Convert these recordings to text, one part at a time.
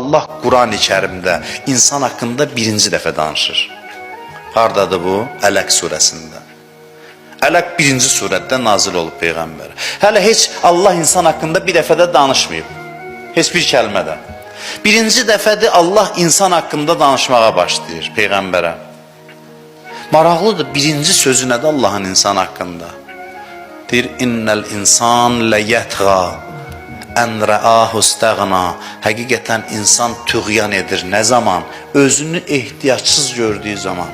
Allah Quran-ı Kərimdə insan haqqında birinci dəfə danışır. Hardadır bu? Ələq surəsində. Ələq birinci surətdə nazil olub Peyğəmbərə. Hələ heç Allah insan haqqında bir dəfə də danışmayıb. Heç bir kəlmədə. Birinci dəfədir Allah insan haqqında danışmağa başlayır Peyğəmbərə. Maraqlıdır, birinci sözü nədir Allahın insan haqqında? Deyir, innəl insan ləyətğa ən rəahu istəğna. Həqiqətən insan tüğyan edir. Nə zaman? Özünü ehtiyacsız gördüyü zaman.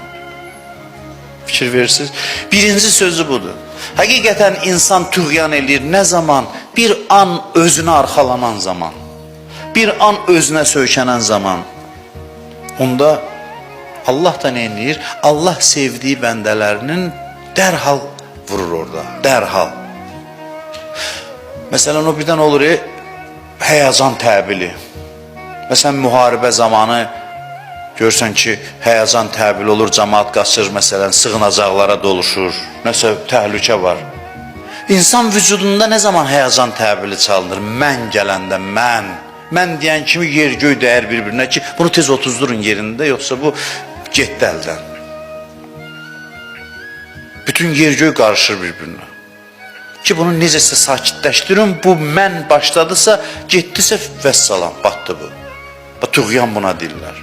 Fikir verirsiniz. Birinci sözü budur. Həqiqətən insan tüğyan edir. Nə zaman? Bir an özünə arxalanan zaman. Bir an özünə söykənən zaman. Onda Allah da nə edir? Allah sevdiyi bəndələrinin dərhal vurur orada. Dərhal. Məsələn, o birdən olur, həyəcan təbili. Məsələn, müharibə zamanı görsən ki, həyəcan təbili olur, cəmaat qaçır, məsələn, sığınacaqlara doluşur, nəsə təhlükə var. İnsan vücudunda nə zaman həyəcan təbili çalınır? Mən gələndə, mən deyən kimi yer göy dəyər bir-birinə ki, bunu tez otuzdurun yerində, yoxsa bu getdi əldən. Bütün yer göy qarışır bir-birinə. Ki bunu necəsə sakitləşdirin, bu mən başladısa, getdisə vəssalam, batdı bu. Tuğyan buna deyirlər.